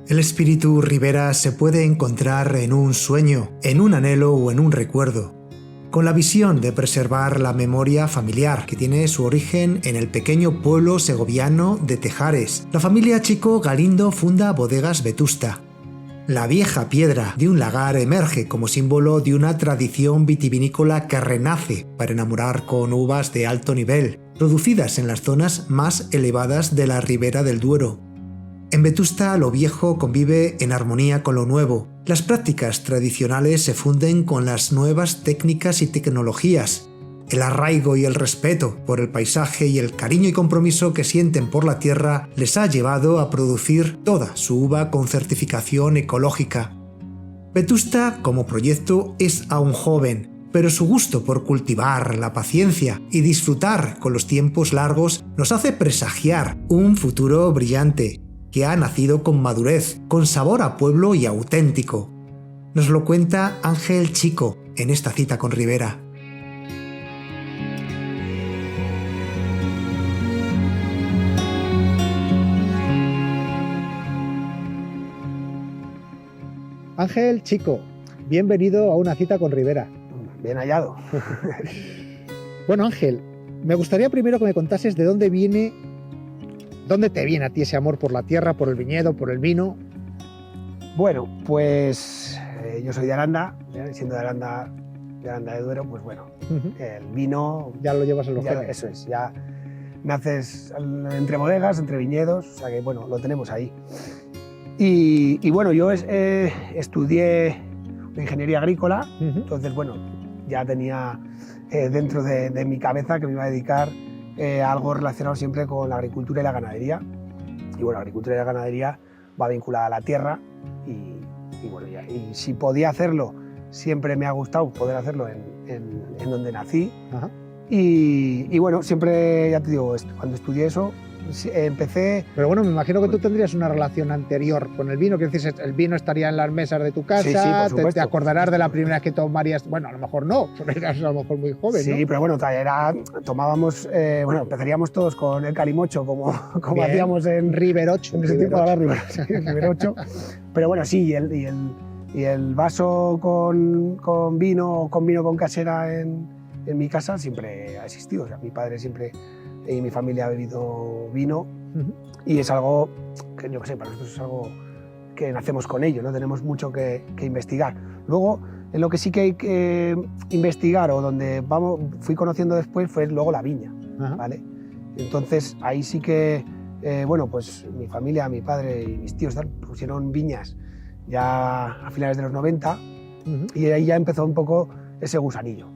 El espíritu Ribera se puede encontrar en un sueño, en un anhelo o en un recuerdo, con la visión de preservar la memoria familiar que tiene su origen en el pequeño pueblo segoviano de Tejares. La familia Chico Galindo funda Bodegas Vetusta. La vieja piedra de un lagar emerge como símbolo de una tradición vitivinícola que renace para enamorar con uvas de alto nivel, producidas en las zonas más elevadas de la ribera del Duero. En Vetusta lo viejo convive en armonía con lo nuevo. Las prácticas tradicionales se funden con las nuevas técnicas y tecnologías. El arraigo y el respeto por el paisaje y el cariño y compromiso que sienten por la tierra les ha llevado a producir toda su uva con certificación ecológica. Vetusta, como proyecto, es aún joven, pero su gusto por cultivar la paciencia y disfrutar con los tiempos largos nos hace presagiar un futuro brillante, que ha nacido con madurez, con sabor a pueblo y auténtico. Nos lo cuenta Ángel Chico en esta cita con Ribera. Ángel Chico, bienvenido a una cita con Ribera. Bien hallado. Bueno, Ángel, me gustaría primero que me contases de dónde te viene a ti ese amor por la tierra, por el viñedo, por el vino. Bueno, pues yo soy de Aranda, siendo de Aranda de Duero, pues bueno, el vino... Ya lo llevas en los genes. Eso es, ya naces entre bodegas, entre viñedos, o sea que bueno, lo tenemos ahí. Y bueno, yo estudié ingeniería agrícola, entonces bueno, ya tenía dentro de mi cabeza que me iba a dedicar algo relacionado siempre con la agricultura y la ganadería. Y bueno, la agricultura y la ganadería va vinculada a la tierra y bueno, y si podía hacerlo, siempre me ha gustado poder hacerlo en donde nací. Ajá. Y bueno, siempre, ya te digo, cuando estudié eso, empecé... Pero bueno, me imagino que tú tendrías una relación anterior con el vino, que dices, el vino estaría en las mesas de tu casa, sí, por supuesto. Te acordarás de la primera vez que tomarías, bueno, a lo mejor no, porque eras a lo mejor muy joven, sí, ¿no? Pero bueno, tomábamos, bueno, empezaríamos todos con el calimocho, como hacíamos en Riberocho. En ese tiempo ahora Riberocho. Pero bueno, sí, y el vaso con vino con casera en mi casa siempre ha existido. O sea, mi padre siempre y mi familia ha bebido vino y es algo que, yo qué sé, para nosotros es algo que nacemos con ello, no tenemos mucho que investigar. Luego, en lo que sí que hay que investigar o donde fui conociendo después fue luego la viña, ¿vale? Entonces ahí sí que, bueno, pues mi familia, mi padre y mis tíos pusieron viñas ya a finales de los 90 y ahí ya empezó un poco ese gusanillo.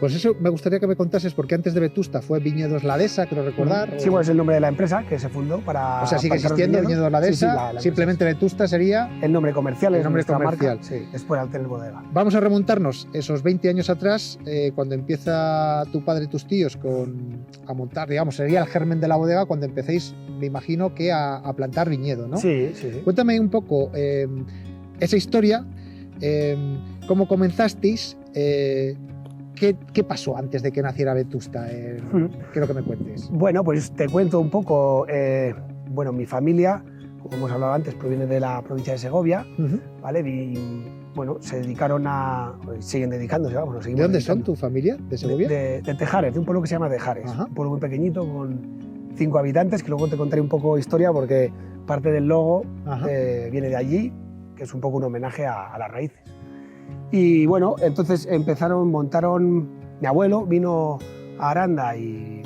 Pues eso me gustaría que me contases, porque antes de Vetusta fue Viñedos La Dehesa, creo recordar. Sí, bueno, es el nombre de la empresa que se fundó para... O sea, sigue existiendo Viñedos La Dehesa, sí, simplemente Vetusta sería... El nombre comercial, el nombre comercial. Marca, sí, después al tener bodega. Vamos a remontarnos esos 20 años atrás, cuando empieza tu padre y tus tíos a montar, digamos, sería el germen de la bodega, cuando empecéis, me imagino, que a plantar viñedo, ¿no? Sí. Cuéntame un poco esa historia, cómo comenzasteis, ¿qué pasó antes de que naciera Vetusta? Quiero que me cuentes. Bueno, pues te cuento un poco. Bueno, mi familia, como hemos hablado antes, proviene de la provincia de Segovia, ¿vale? Y bueno, se dedicaron siguen dedicándose, vamos. ¿De dónde son tu familia? ¿De Segovia? De Tejares, de un pueblo que se llama Tejares. Ajá. Un pueblo muy pequeñito con 5 habitantes, que luego te contaré un poco historia porque parte del logo viene de allí, que es un poco un homenaje a las raíces. Y bueno, entonces montaron, mi abuelo vino a Aranda y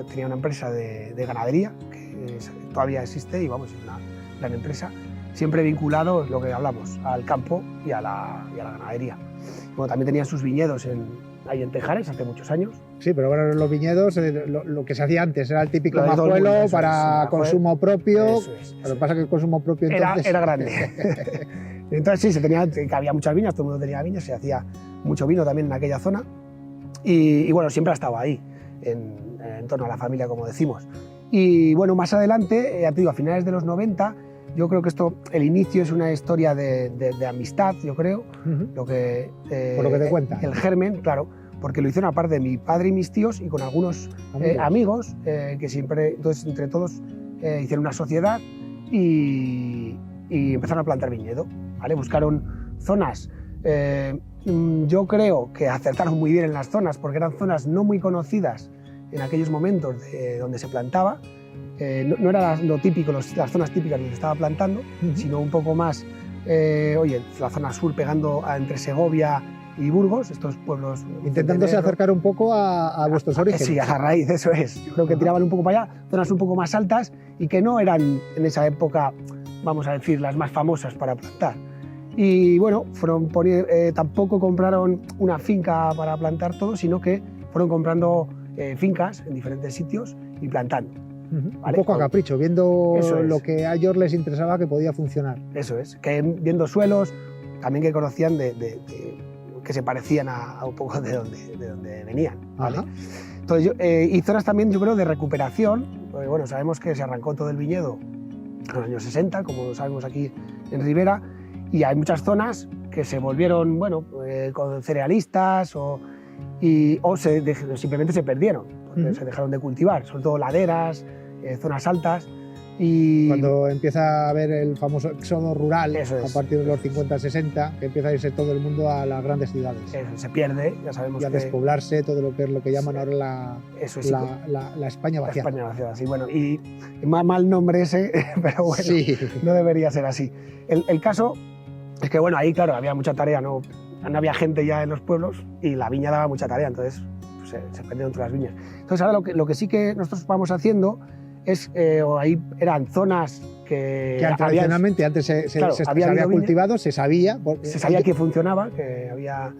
tenía una empresa de ganadería, que todavía existe y vamos, es una gran empresa, siempre vinculado, lo que hablamos, al campo y a la ganadería. Bueno, también tenían sus viñedos ahí en Tejares hace muchos años. Sí, pero bueno, los viñedos, lo que se hacía antes era el típico majuelo para consumo propio. Eso es. Lo que pasa es que el consumo propio entonces... Era grande. Entonces sí, que había muchas viñas, todo el mundo tenía viñas, se hacía mucho vino también en aquella zona. Y bueno, siempre ha estado ahí, en torno a la familia, como decimos. Y bueno, más adelante, ya te digo, a finales de los 90, yo creo que el inicio es una historia de amistad, yo creo. Por lo que te cuentan. El germen, claro, porque lo hicieron aparte de mi padre y mis tíos y con algunos amigos que siempre, entonces entre todos hicieron una sociedad y y empezaron a plantar viñedo, ¿vale? Buscaron zonas, yo creo que acertaron muy bien en las zonas, porque eran zonas no muy conocidas en aquellos momentos donde se plantaba. No era lo típico, las zonas típicas donde se estaba plantando, sino un poco más, la zona sur pegando entre Segovia y Burgos, estos pueblos... Intentándose acercar un poco a vuestros orígenes. Sí, a la raíz, eso es. Yo creo que tiraban un poco para allá, zonas un poco más altas y que no eran en esa época, vamos a decir, las más famosas para plantar. Y bueno, tampoco compraron una finca para plantar todo, sino que fueron comprando fincas en diferentes sitios y plantando. ¿Vale? Un poco a capricho, viendo lo que a ellos les interesaba que podía funcionar. Eso es, que viendo suelos, también que conocían que se parecían a un poco de donde venían. ¿Vale? Entonces, y zonas también, yo creo, de recuperación, porque bueno, sabemos que se arrancó todo el viñedo en los años 60, como sabemos aquí en Ribera, y hay muchas zonas que se volvieron, bueno, con cerealistas o simplemente se perdieron, porque se dejaron de cultivar, sobre todo laderas, zonas altas. Y cuando empieza a haber el famoso éxodo rural, a partir de los 50-60, que empieza a irse todo el mundo a las grandes ciudades. Se pierde, ya sabemos. Y a despoblarse todo lo que es lo que llaman ahora la España vaciada. La España vaciada, sí, bueno, y mal nombre ese, pero bueno, sí. No debería ser así. El caso es que, bueno, ahí, claro, había mucha tarea, no había gente ya en los pueblos y la viña daba mucha tarea, entonces pues, se perdieron todas las viñas. Entonces ahora lo que sí que nosotros vamos haciendo es, ahí eran zonas que tradicionalmente antes se había cultivado, se sabía que funcionaba, que había...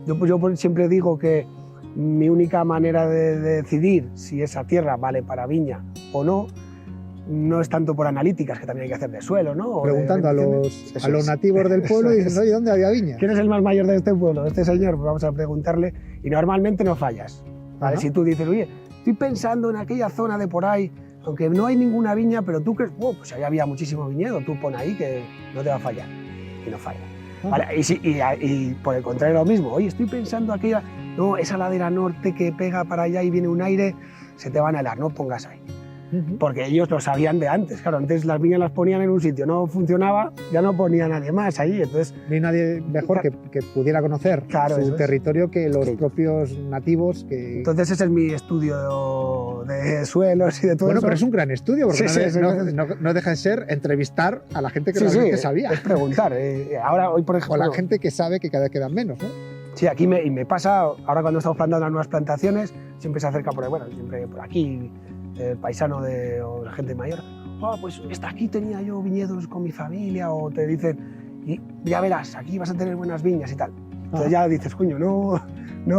Yo siempre digo que mi única manera de decidir si esa tierra vale para viña o no es tanto por analíticas, que también hay que hacer de suelo, ¿no? Preguntando a los nativos del pueblo y diciendo, oye, ¿dónde había viña? ¿Quién es el más mayor de este pueblo? Este señor, pues vamos a preguntarle y normalmente no fallas. ¿Vale? Si tú dices, oye, estoy pensando en aquella zona de por ahí, aunque no hay ninguna viña, pero tú crees, pues ahí había muchísimo viñedo, tú pon ahí que no te va a fallar. Y no falla. ¿Vale? Y por el contrario lo mismo, oye, estoy pensando aquella, no, esa ladera norte que pega para allá y viene un aire, se te van a helar, no pongas ahí. Porque ellos lo sabían de antes, claro, antes las viñas las ponían en un sitio, no funcionaba, ya no ponía nadie más ahí, entonces... Ni nadie mejor que pudiera conocer su territorio que los propios nativos que... Entonces ese es mi estudio de suelos y de todo eso. Bueno, pero es un gran estudio, porque no deja de ser entrevistar a la gente que realmente sabía. Es preguntar, hoy por ejemplo... O la gente que sabe que cada vez quedan menos, ¿no? Sí, aquí me pasa, ahora cuando estamos plantando las nuevas plantaciones, siempre se acerca siempre por aquí, el paisano o la gente mayor, pues aquí tenía yo viñedos con mi familia, o te dicen, y ya verás, aquí vas a tener buenas viñas y tal. Entonces ya dices, coño, no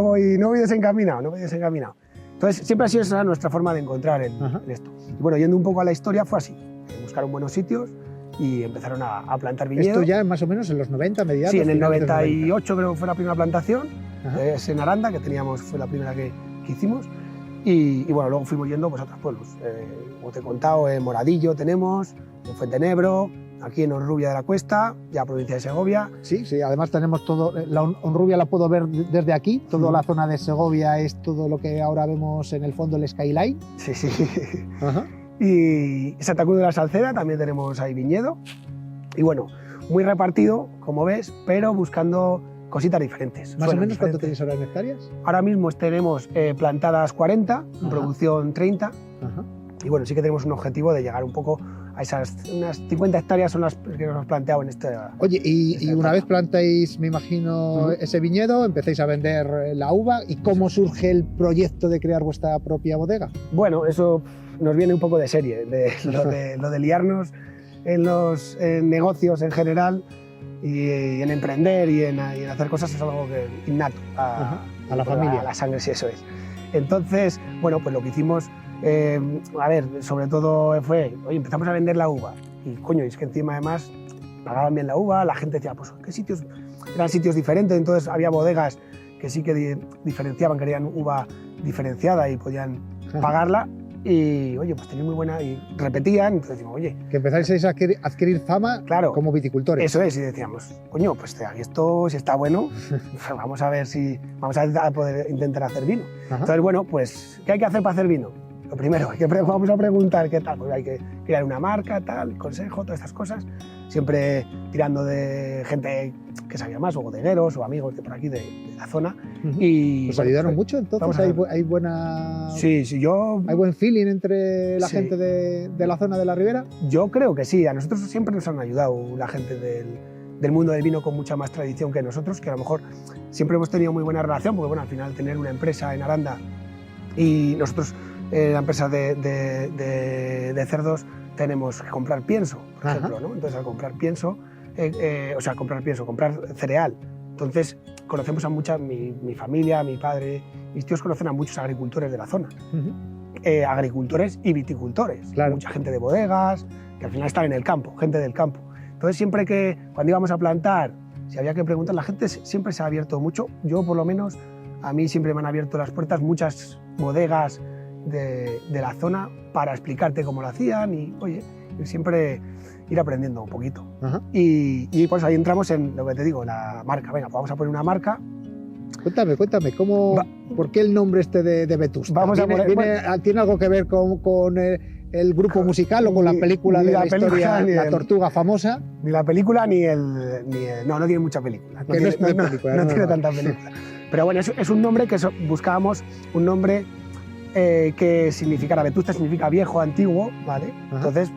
voy desencaminado, Entonces siempre ha sido esa nuestra forma de encontrar en esto. Y bueno, yendo un poco a la historia, fue así, buscaron buenos sitios y empezaron a plantar viñedo. Esto ya más o menos en los 90, mediados. Sí, en el 98 creo que fue la primera plantación, es en Aranda, fue la primera que hicimos. Y bueno, luego fuimos yendo pues, a otros pueblos. Como te he contado, en Moradillo tenemos, en Fuentenebro, aquí en Honrubia de la Cuesta, ya provincia de Segovia. Sí, además tenemos todo, la Honrubia la puedo ver desde aquí, toda la zona de Segovia es todo lo que ahora vemos en el fondo, el skyline. Sí. Y Santa Cruz de la Salceda también tenemos ahí viñedo. Y bueno, muy repartido, como ves, pero buscando cositas diferentes. ¿Más o menos cuánto tenéis ahora en hectáreas? Ahora mismo tenemos plantadas 40, en producción 30. Y bueno, sí que tenemos un objetivo de llegar un poco a unas 50 hectáreas son las que nos hemos planteado en esta... Oye, y una vez plantáis, me imagino, ese viñedo, empecéis a vender la uva, ¿y cómo surge el proyecto de crear vuestra propia bodega? Bueno, eso nos viene un poco de serie, lo de liarnos en los negocios en general y en emprender y en hacer cosas es algo innato a la familia. A la sangre, sí, eso es. Entonces, bueno, pues lo que hicimos... sobre todo fue, oye, empezamos a vender la uva y coño, es que encima además pagaban bien la uva, la gente decía, pues qué sitios, eran sitios diferentes, entonces había bodegas que sí que diferenciaban, querían uva diferenciada y podían pagarla y oye, pues tenían muy buena y repetían, entonces decimos, oye... Que empezáis a adquirir fama como viticultores. Eso es, y decíamos, coño, pues esto si está bueno, vamos a ver si vamos a poder intentar hacer vino. Entonces, bueno, pues, ¿qué hay que hacer para hacer vino? Lo primero, vamos a preguntar qué tal, pues hay que crear una marca, tal, consejo, todas estas cosas, siempre tirando de gente que sabía más, o bodegueros, o amigos de por aquí, de la zona. Y, ¿Os ayudaron mucho entonces? ¿Hay buena... Sí, yo... ¿Hay buen feeling entre la gente de la zona de la Ribera? Yo creo que sí, a nosotros siempre nos han ayudado la gente del mundo del vino con mucha más tradición que nosotros, que a lo mejor siempre hemos tenido muy buena relación, porque bueno, al final tener una empresa en Aranda y nosotros, la empresa de cerdos, tenemos que comprar pienso, por ejemplo, ¿no? Entonces al comprar pienso, comprar cereal, entonces conocemos a mucha, mi familia, mi padre, mis tíos conocen a muchos agricultores de la zona, agricultores y viticultores, claro. Mucha gente de bodegas, que al final están en el campo, gente del campo. Entonces siempre cuando íbamos a plantar, si había que preguntar, la gente siempre se ha abierto mucho. Yo por lo menos, a mí siempre me han abierto las puertas muchas bodegas de la zona para explicarte cómo lo hacían y, oye, siempre ir aprendiendo un poquito. Y pues ahí entramos en lo que te digo, la marca. Venga, pues vamos a poner una marca. Cuéntame, ¿por qué el nombre este de Vetusta? ¿Tiene algo que ver con el grupo musical o con la película de la historia, La Tortuga Famosa? Ni la película ni el... No tiene mucha película. No tiene tanta película. Pero bueno, es un nombre que buscábamos, un nombre que significara, Vetusta significa viejo, antiguo, ¿vale? Entonces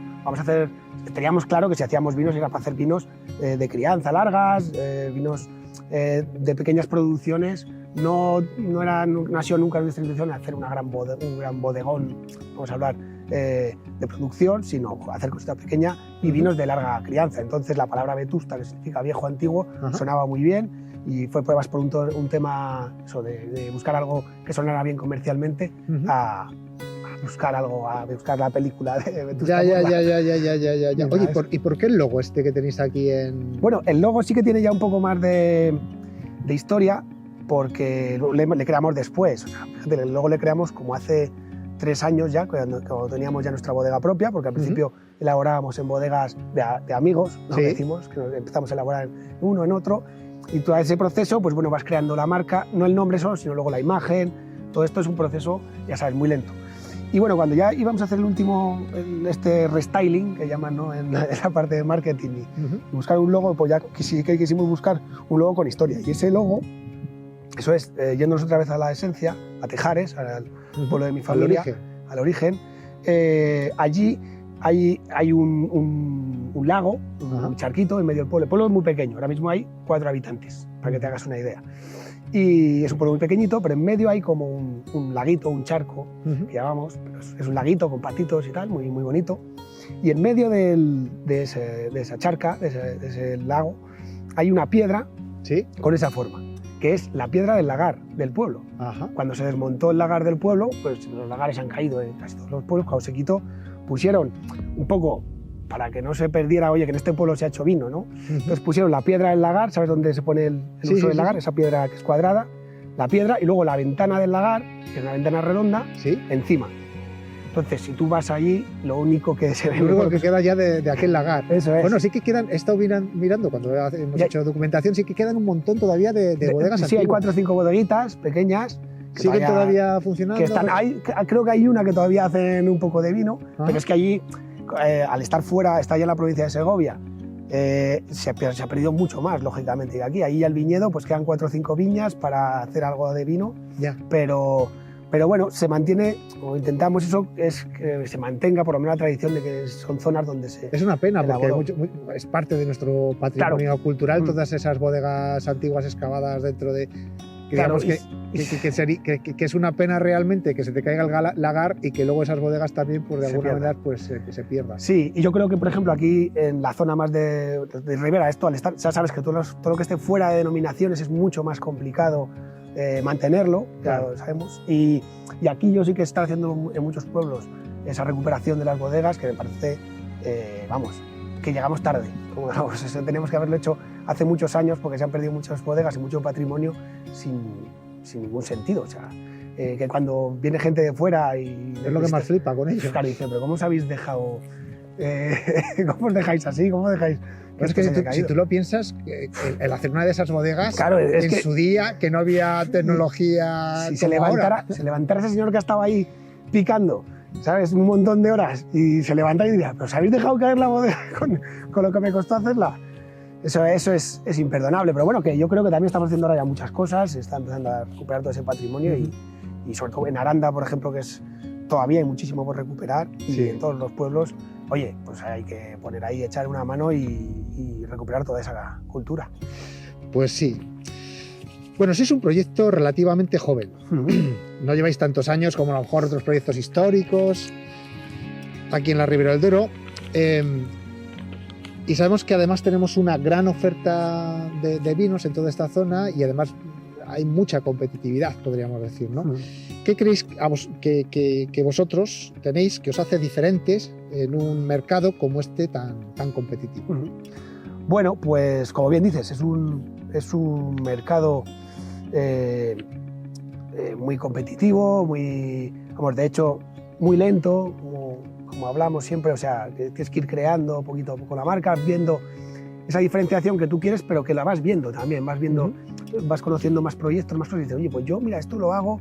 teníamos claro que si hacíamos vinos era para hacer vinos de crianza largas, vinos de pequeñas producciones. No ha sido nunca nuestra intención hacer un gran bodegón, vamos a hablar, de producción, sino hacer cosita pequeña y vinos de larga crianza. Entonces la palabra Vetusta, que significa viejo antiguo, sonaba muy bien y fue pruebas por un tema eso, de buscar algo que sonara bien comercialmente a buscar la película de Vetusta. Ya. Oye, ¿y por qué el logo este que tenéis aquí en...? Bueno, el logo sí que tiene ya un poco más de historia, porque le creamos después. O sea, fíjate, el logo le creamos como hace 3 años ya, cuando teníamos ya nuestra bodega propia, porque al principio elaborábamos en bodegas de amigos, ¿no? Sí. Decimos, que empezamos a elaborar en uno, en otro, y todo ese proceso, pues bueno, vas creando la marca, no el nombre solo, sino luego la imagen. Todo esto es un proceso, ya sabes, muy lento. Y bueno, cuando ya íbamos a hacer este restyling, que llaman, ¿no? en la parte de marketing, y buscar un logo, pues ya quisimos buscar un logo con historia. Y ese logo, eso es, yéndonos otra vez a la esencia, a Tejares, al pueblo de mi familia, al origen, allí hay un lago, un charquito en medio del pueblo. El pueblo es muy pequeño, ahora mismo hay 4 habitantes, para que te hagas una idea. Y es un pueblo muy pequeñito, pero en medio hay como un laguito, un charco, que llamamos, pero es un laguito con patitos y tal, muy, muy bonito. Y en medio de esa charca, de ese lago, hay una piedra con esa forma, que es la piedra del lagar del pueblo. Cuando se desmontó el lagar del pueblo, pues los lagares han caído en casi todos los pueblos. Cuando se quitó, pusieron un poco, para que no se perdiera, oye, que en este pueblo se ha hecho vino, ¿no? Entonces pusieron la piedra del lagar, ¿sabes dónde se pone el uso del lagar? Esa piedra que es cuadrada, la piedra, y luego la ventana del lagar, que es una ventana redonda, encima. Entonces, si tú vas allí, lo único que se ve... Lo único que queda ya de aquel lagar. Eso es. Bueno, sí que quedan, he estado mirando cuando hemos hecho documentación, sí que quedan un montón todavía de bodegas antiguas. Sí, hay 4 o 5 bodeguitas pequeñas. ¿Siguen todavía funcionando? Que están, creo que hay una que todavía hacen un poco de vino, pero es que allí, al estar fuera, está ya en la provincia de Segovia, se ha perdido mucho más, lógicamente. Y aquí, ahí al viñedo, pues quedan 4 o 5 viñas para hacer algo de vino, pero bueno, se mantiene, o intentamos eso, es que se mantenga por lo menos la tradición de que son zonas donde se... Es una pena, porque es parte de nuestro patrimonio cultural, todas esas bodegas antiguas excavadas dentro de... Digamos que es una pena realmente que se te caiga el lagar y que luego esas bodegas también, pues de alguna manera, pues se pierdan. Sí, y yo creo que, por ejemplo, aquí en la zona más de Ribera, esto al estar, ya sabes que todo lo que esté fuera de denominaciones es mucho más complicado mantenerlo, ya lo sabemos. Y aquí yo sí que está haciendo en muchos pueblos esa recuperación de las bodegas, que me parece, que llegamos tarde. Eso tenemos que haberlo hecho hace muchos años, porque se han perdido muchas bodegas y mucho patrimonio sin ningún sentido. O sea, que cuando viene gente de fuera y... Es lo que más flipa con ellos. Claro, dice, pero ¿cómo os habéis dejado? ¿Cómo os dejáis así? ¿Cómo dejáis? Pues es que si tú lo piensas, el hacer una de esas bodegas, en su día, que no había tecnología... Si se levantara ese señor que estaba ahí picando ¿sabes? Un montón de horas y se levanta y dirá, ¿pero os habéis dejado caer la bodega con lo que me costó hacerla? Eso es imperdonable, pero bueno, que yo creo que también estamos haciendo ahora ya muchas cosas, se está empezando a recuperar todo ese patrimonio y sobre todo en Aranda, por ejemplo, que todavía hay muchísimo por recuperar y en todos los pueblos, oye, pues hay que poner ahí, echar una mano y recuperar toda esa cultura. Pues sí. Bueno, sí es un proyecto relativamente joven. No lleváis tantos años como a lo mejor otros proyectos históricos aquí en la Ribera del Duero. Y sabemos que además tenemos una gran oferta de vinos en toda esta zona y además hay mucha competitividad, podríamos decir, ¿no? ¿Qué creéis que vosotros tenéis que os hace diferentes en un mercado como este tan competitivo? Bueno, pues como bien dices, es un mercado muy competitivo, de hecho, muy lento, como hablamos siempre, o sea, que tienes que ir creando poquito a poco la marca, viendo esa diferenciación que tú quieres, pero que la vas viendo también, vas conociendo más proyectos, y dices, oye, pues yo, mira, esto lo hago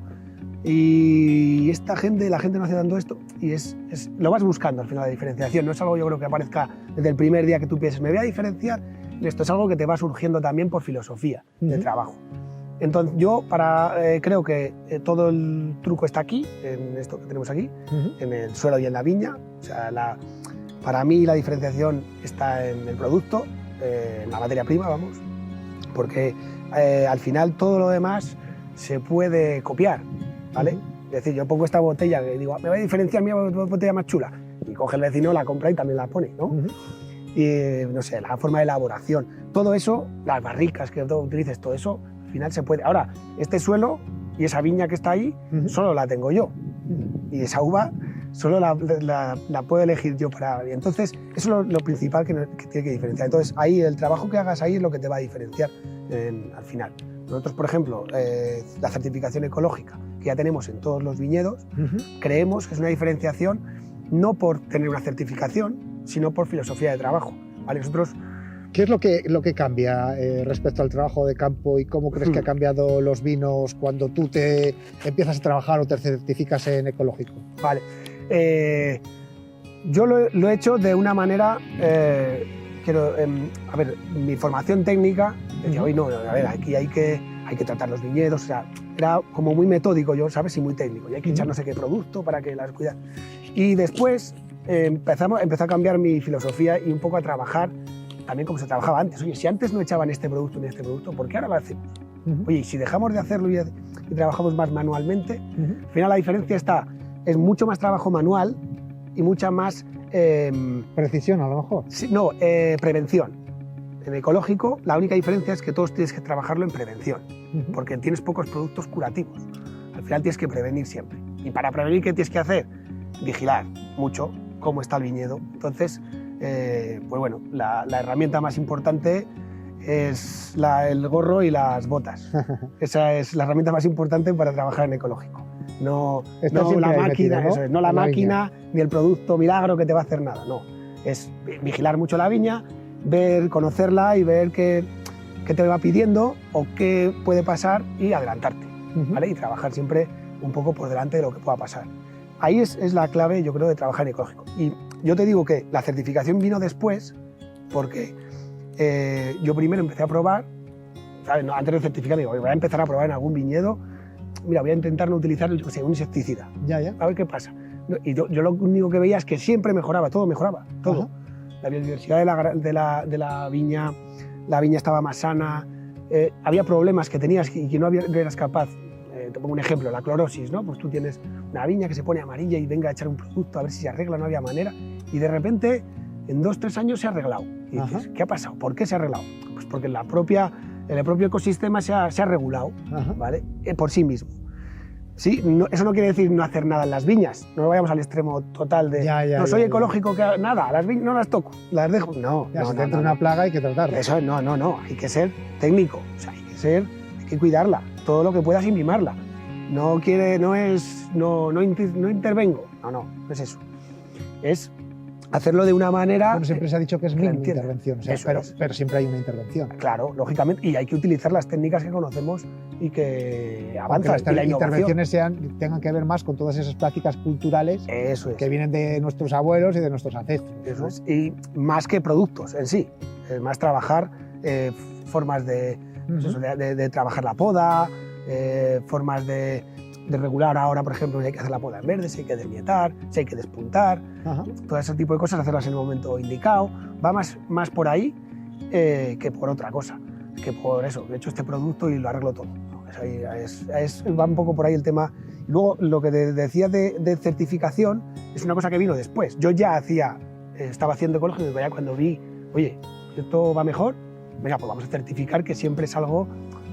y la gente no hace tanto esto, y lo vas buscando al final la diferenciación, no es algo yo creo que aparezca desde el primer día que tú pienses, me voy a diferenciar, esto es algo que te va surgiendo también por filosofía de trabajo. Entonces yo creo que todo el truco está aquí, en esto que tenemos aquí, en el suelo y en la viña. O sea, para mí la diferenciación está en el producto, en la materia prima, vamos, porque al final todo lo demás se puede copiar, ¿vale? Es decir, yo pongo esta botella que digo, me voy a diferenciar mi botella más chula, y coge el vecino, la compra y también la pone, ¿no? Y no sé, la forma de elaboración, todo eso, las barricas que tú utilices, todo eso, al final se puede. Ahora, este suelo y esa viña que está ahí, solo la tengo yo. Y esa uva solo la puedo elegir yo para... Y entonces, eso es lo principal que tiene que diferenciar. Entonces, ahí el trabajo que hagas ahí es lo que te va a diferenciar al final. Nosotros, por ejemplo, la certificación ecológica que ya tenemos en todos los viñedos, creemos que es una diferenciación no por tener una certificación, sino por filosofía de trabajo. ¿Vale? Nosotros... ¿Qué es lo que cambia respecto al trabajo de campo y cómo crees que ha cambiado los vinos cuando tú te empiezas a trabajar o te certificas en ecológico? Vale. Yo lo he hecho de una manera... a ver, mi formación técnica decía, hoy no, a ver, aquí hay que tratar los viñedos, o sea, era como muy metódico yo, ¿sabes? Y muy técnico, y hay que echar no sé qué producto para que las cuidas. Y después empecé a cambiar mi filosofía y un poco a trabajar también como se trabajaba antes. Oye, si antes no echaban este producto ni este producto, ¿por qué ahora lo hacemos? Oye, y si dejamos de hacerlo y trabajamos más manualmente, al final la diferencia es mucho más trabajo manual y mucha más... precisión, a lo mejor. Sí, no, prevención. En ecológico, la única diferencia es que todos tienes que trabajarlo en prevención, porque tienes pocos productos curativos. Al final tienes que prevenir siempre. Y para prevenir, ¿qué tienes que hacer? Vigilar mucho cómo está el viñedo. Entonces, pues bueno, la herramienta más importante es el gorro y las botas. Esa es la herramienta más importante para trabajar en ecológico. No la máquina, metido, ¿no? Eso es, no la máquina ni el producto milagro que te va a hacer nada, no. Es vigilar mucho la viña, conocerla y ver qué te va pidiendo o qué puede pasar y adelantarte, ¿vale? Y trabajar siempre un poco por delante de lo que pueda pasar. Ahí es la clave, yo creo, de trabajar en ecológico. Y yo te digo que la certificación vino después porque yo primero empecé a probar, ¿sabes? No, antes de certificar, digo, voy a empezar a probar en algún viñedo, mira, voy a intentar no utilizar un insecticida, a ver qué pasa. Y yo lo único que veía es que siempre mejoraba, todo mejoraba, todo. Ajá. La biodiversidad de la viña estaba más sana, había problemas que tenías y que no eras capaz. Te pongo un ejemplo, la clorosis, ¿no? Pues tú tienes una viña que se pone amarilla y venga a echar un producto a ver si se arregla, no había manera, y de repente en 2-3 años se ha arreglado. Y dices, ¿qué ha pasado? ¿Por qué se ha arreglado? Pues porque en el propio ecosistema se ha regulado, ¿vale? Por sí mismo. Sí, eso no quiere decir no hacer nada en las viñas, no vayamos al extremo total de no soy ecológico, que nada, las viñas no las toco, las dejo. Si te entra una plaga hay que tratarla. Eso no, hay que ser técnico, o sea, hay que cuidarla, todo lo que puedas y mimarla. No intervengo, no es eso. Es hacerlo de una manera... Bueno, siempre se ha dicho que es mínima intervención, o sea, pero siempre hay una intervención. Claro, lógicamente, y hay que utilizar las técnicas que conocemos y que avanzan. Aunque las intervenciones tengan que ver más con todas esas prácticas culturales que vienen de nuestros abuelos y de nuestros ancestros. Eso es. Y más que productos en sí, es más trabajar formas de trabajar la poda, formas de regular ahora, por ejemplo, si hay que hacer la poda en verde, si hay que desnietar, si hay que despuntar, todo ese tipo de cosas, hacerlas en el momento indicado. Va más por ahí que por otra cosa, que por eso, he hecho este producto y lo arreglo todo. Va un poco por ahí el tema. Luego, lo que decía de certificación es una cosa que vino después. Yo ya estaba haciendo ecológico y ya cuando vi, oye, esto va mejor, venga, pues vamos a certificar, que siempre es algo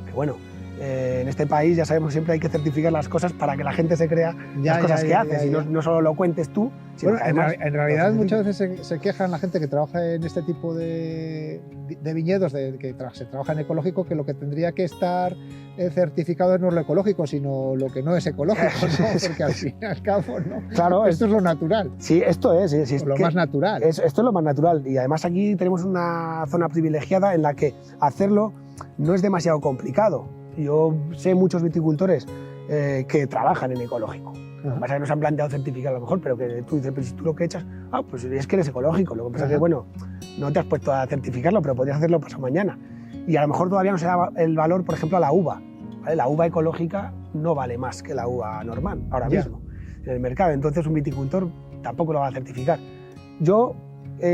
que, bueno, en este país ya sabemos que siempre hay que certificar las cosas para que la gente se crea las cosas que haces y no solo lo cuentes tú, sino bueno, que además... En realidad muchas veces se quejan la gente que trabaja en este tipo de viñedos, que se trabaja en ecológico, que lo que tendría que estar certificado no es lo ecológico, sino lo que no es ecológico, ¿no? Porque al fin y al cabo, ¿no? Claro, esto es lo natural. Sí, esto es. Lo más natural. Esto es lo más natural. Y además aquí tenemos una zona privilegiada en la que hacerlo no es demasiado complicado. Yo sé muchos viticultores que trabajan en ecológico. Lo que pasa es que no se han planteado certificar a lo mejor, pero que tú dices, pero si tú lo que echas, pues es que eres ecológico. Lo que pasa es que, bueno, no te has puesto a certificarlo, pero podrías hacerlo pasado mañana. Y a lo mejor todavía no se da el valor, por ejemplo, a la uva. ¿Vale? La uva ecológica no vale más que la uva normal ahora mismo en el mercado. Entonces un viticultor tampoco lo va a certificar. Yo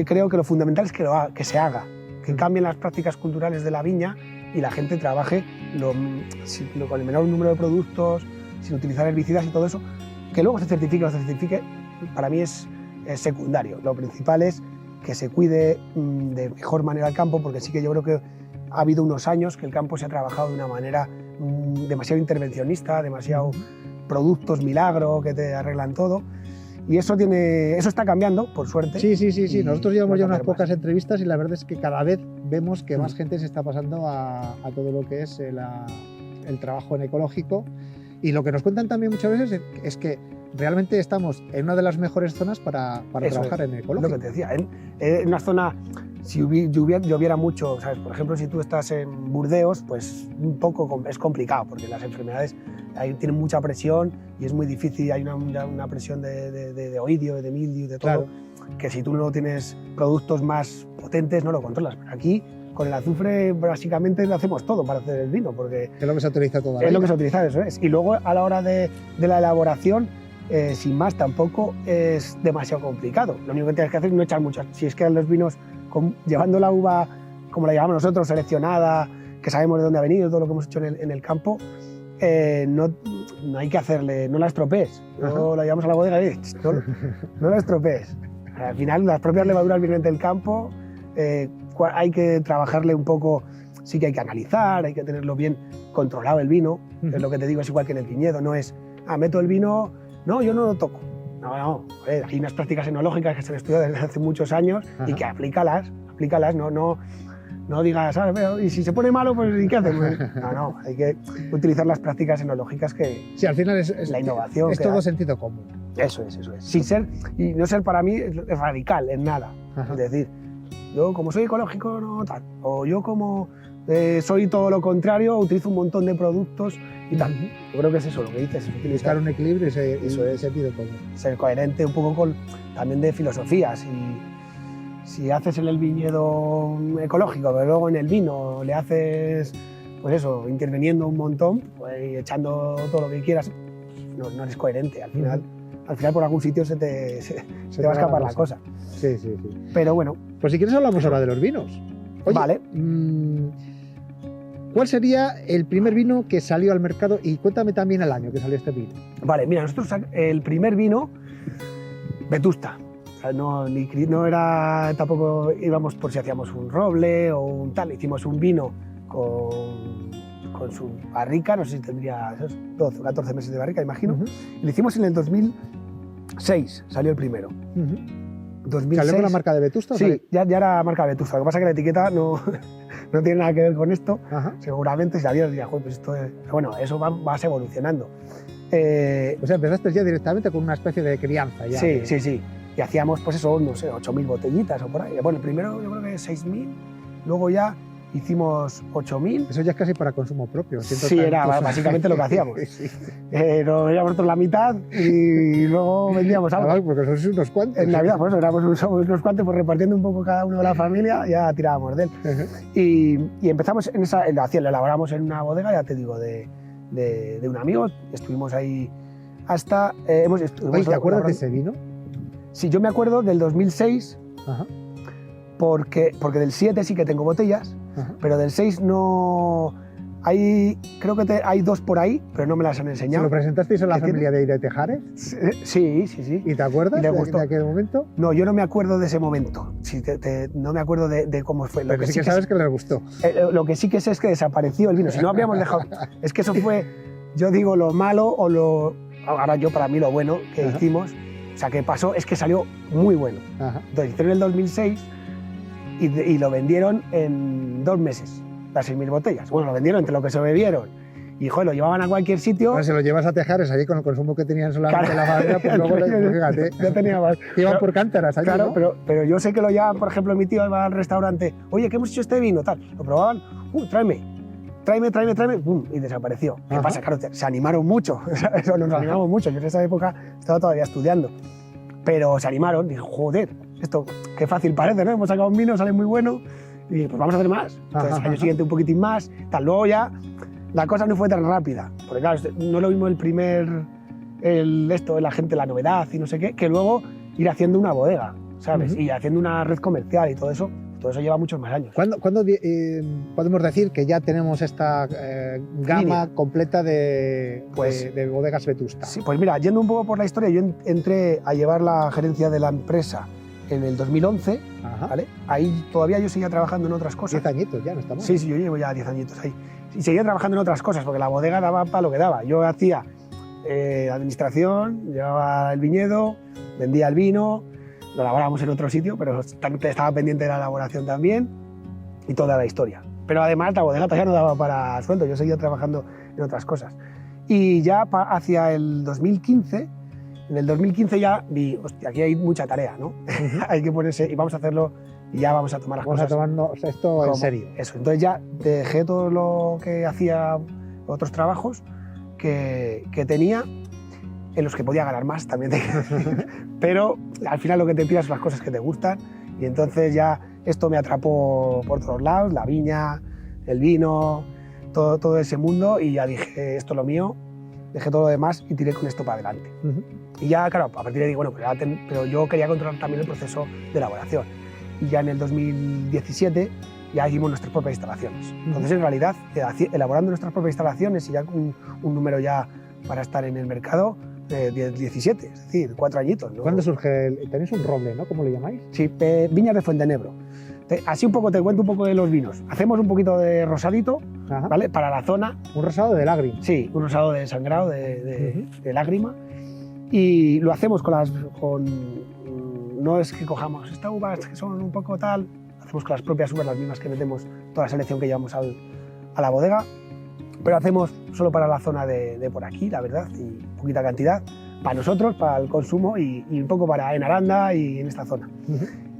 creo que lo fundamental es que se haga, que cambien las prácticas culturales de la viña y la gente trabaje con el menor número de productos, sin utilizar herbicidas y todo eso. Que luego se certifique o no se certifique, para mí es secundario. Lo principal es que se cuide de mejor manera el campo, porque sí que yo creo que ha habido unos años que el campo se ha trabajado de una manera demasiado intervencionista, demasiado productos milagro que te arreglan todo. Y eso está cambiando, por suerte. Sí. Nosotros llevamos ya unas pocas entrevistas y la verdad es que cada vez vemos que más gente se está pasando a todo lo que es el trabajo en ecológico. Y lo que nos cuentan también muchas veces es que realmente estamos en una de las mejores zonas para trabajar en ecológico. Lo que te decía, en una zona, si lloviera mucho, ¿sabes? Por ejemplo, si tú estás en Burdeos, pues un poco es complicado, porque las enfermedades ahí tienen mucha presión y es muy difícil, hay una presión de oidio, de mildio, de todo, que si tú no tienes productos más potentes no lo controlas. Pero aquí, con el azufre, básicamente lo hacemos todo para hacer el vino, porque es lo que se utiliza toda la vida. Es lo que se utiliza, eso es. Y luego, a la hora de la elaboración, sin más, tampoco es demasiado complicado. Lo único que tienes que hacer es no echar muchas. Si es que los vinos, llevando la uva, como la llevamos nosotros, seleccionada, que sabemos de dónde ha venido, todo lo que hemos hecho en el campo, no hay que hacerle, no la estropees. No la llevamos a la bodega y no la estropees. Al final, las propias levaduras vienen del campo, hay que trabajarle un poco, sí que hay que analizar, hay que tenerlo bien controlado el vino, es lo que te digo, es igual que en el viñedo, no es, meto el vino, no, yo no lo toco. No, hay unas prácticas enológicas que se han estudiado desde hace muchos años y que aplícalas, no digas, y si se pone malo, pues ¿y qué hacemos? No, hay que utilizar las prácticas enológicas que... Sí, al final es la innovación. Es todo sentido común. Eso es. Sin ser, y no ser para mí radical en nada. Es decir, yo como soy ecológico, no tal. O yo como soy todo lo contrario, utilizo un montón de productos y tal. Yo creo que es eso lo que dices. Buscar un equilibrio y ese sentido común. Ser coherente un poco también de filosofías. Si haces en el viñedo ecológico, pero luego en el vino le haces, pues eso, interviniendo un montón, pues, echando todo lo que quieras, no eres coherente. Al final por algún sitio se te va a escapar la cosa. Sí. Pero bueno. Pues si quieres hablamos ahora de los vinos. Oye, vale. ¿Cuál sería el primer vino que salió al mercado? Y cuéntame también el año que salió este vino. Vale, mira, nosotros el primer vino, Vetusta. No era, tampoco íbamos por si hacíamos un roble o un tal, hicimos un vino con su barrica, no sé si tendría 12 o 14 meses de barrica, imagino, y lo hicimos en el 2006, salió el primero. 2006. ¿Salió con la marca de Vetusta? Sí, ya era marca Vetusta, lo que pasa es que la etiqueta no tiene nada que ver con esto, seguramente si la vieras diría, pues esto es... Bueno, eso vas evolucionando. O sea, empezaste ya directamente con una especie de crianza. Ya, sí. y hacíamos, pues eso, no sé, 8.000 botellitas o por ahí. Bueno, primero yo creo que 6.000, luego ya hicimos 8.000. Eso ya es casi para consumo propio. Sí, era básicamente lo que hacíamos. Sí. Nos veíamos la mitad y luego vendíamos algo. Claro, porque sois unos cuantos. En Navidad, pues éramos unos cuantos, pues repartiendo un poco cada uno de la familia, ya tirábamos de él. Y empezamos en esa, lo elaboramos en una bodega, ya te digo, de un amigo. Estuvimos ahí hasta... Oye, ¿te acuerdas de ese vino? Sí, yo me acuerdo del 2006, Ajá. Porque del 7 sí que tengo botellas, ajá, pero del 6 no... creo que hay 2 por ahí, pero no me las han enseñado. ¿Se lo presentasteis a la familia de Tejares? Sí, sí, sí. ¿Y te acuerdas de aquel momento? No, yo no me acuerdo de ese momento. Sí, no me acuerdo de cómo fue. Pero sí que sabes que les gustó. Lo que sí que sé es que desapareció el vino. Si no habríamos dejado... Es que eso fue, yo digo, lo malo o lo... Ahora yo, para mí, lo bueno que ajá, hicimos, o sea, que pasó, es que salió muy bueno. Ajá. Entonces hicieron el 2006 y lo vendieron en 2 meses, las 6.000 botellas. Bueno, lo vendieron entre lo que se bebieron. Y, joder, lo llevaban a cualquier sitio. Bueno, si lo llevas a Tejares, allí con el consumo que tenían solamente la fábrica, pues luego, fíjate, yo tenía más. Iban por cántaras allí, claro, ¿no? pero yo sé que lo llevaban, por ejemplo, mi tío iba al restaurante, oye, ¿qué hemos hecho este vino? Tal. Lo probaban, tráeme, ¡pum! Y desapareció. ¿Qué pasa? Claro, se animaron mucho, eso nos animamos mucho. Yo en esa época estaba todavía estudiando, pero se animaron, dije, joder, esto qué fácil parece, ¿no? Hemos sacado un vino, sale muy bueno, y pues vamos a hacer más. Entonces, al año siguiente un poquitín más, tal. Luego ya la cosa no fue tan rápida, porque claro, no lo mismo la gente, la novedad y no sé qué, que luego ir haciendo una bodega, ¿sabes? Y haciendo una red comercial y todo eso lleva muchos más años. ¿Cuándo podemos decir que ya tenemos esta gama completa de bodegas Vetusta? Sí, pues mira, yendo un poco por la historia, yo entré a llevar la gerencia de la empresa en el 2011, ¿vale? Ahí todavía yo seguía trabajando en otras cosas. 10 añitos ya, ¿no estamos? Sí, yo llevo ya 10 añitos ahí. Y seguía trabajando en otras cosas, porque la bodega daba para lo que daba. Yo hacía administración, llevaba el viñedo, vendía el vino, lo elaborábamos en otro sitio, pero estaba pendiente de la elaboración también y toda la historia. Pero además la bodega todavía no daba para sueldo, yo seguía trabajando en otras cosas. Y ya hacia el 2015, en el 2015 ya vi, hostia, aquí hay mucha tarea, ¿no? Hay que ponerse, y vamos a hacerlo, y ya vamos a tomar las cosas. Vamos a tomarnos esto en serio. Eso, entonces ya dejé todo lo que hacía, otros trabajos que tenía, en los que podía ganar más también, pero al final lo que te tiras son las cosas que te gustan, y entonces ya esto me atrapó por todos lados, la viña, el vino, todo ese mundo, y ya dije, esto es lo mío, dejé todo lo demás y tiré con esto para adelante. Y ya, claro, a partir de ahí, bueno, pero yo quería controlar también el proceso de elaboración, y ya en el 2017 ya hicimos nuestras propias instalaciones. Entonces, en realidad, elaborando nuestras propias instalaciones y ya con un número ya para estar en el mercado, 17, es decir, 4 añitos, ¿no? ¿Cuándo surge tenéis un roble, ¿no? ¿Cómo le llamáis? Sí, Viñas de Fuentenebro. Así un poco te cuento un poco de los vinos. Hacemos un poquito de rosadito, ¿vale? Para la zona. Un rosado de lágrima. Sí, un rosado de sangrado, de lágrima. Y lo hacemos no es que cojamos estas uvas que son un poco tal, hacemos con las propias uvas, las mismas que metemos toda la selección que llevamos a la bodega. Pero hacemos solo para la zona de por aquí, la verdad, y poquita cantidad, para nosotros, para el consumo y un poco para en Aranda y en esta zona.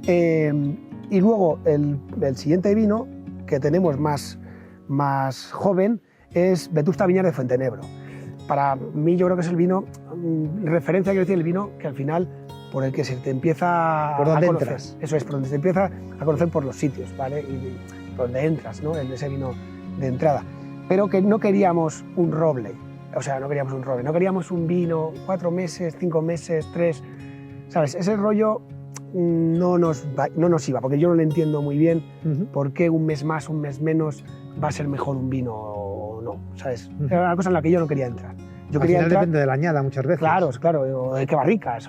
Y luego el siguiente vino que tenemos más joven es Vetusta Viñas de Fuentenebro. Para mí yo creo que es el vino, referencia, quiero decir, el vino que al final por el que se te empieza ¿Por dónde a conocer. Entras? Eso es, por donde se te empieza a conocer por los sitios, ¿vale? Y por donde entras, ¿no? Ese vino de entrada. Pero que no queríamos un roble, o sea, no queríamos un vino 4 meses, 5 meses, 3, ¿sabes? Ese rollo no nos iba, porque yo no lo entiendo muy bien por qué un mes más, un mes menos va a ser mejor un vino o no, ¿sabes? Era una cosa en la que yo no quería entrar. Yo quería entrar, depende de la añada muchas veces. Claro, o de qué barricas,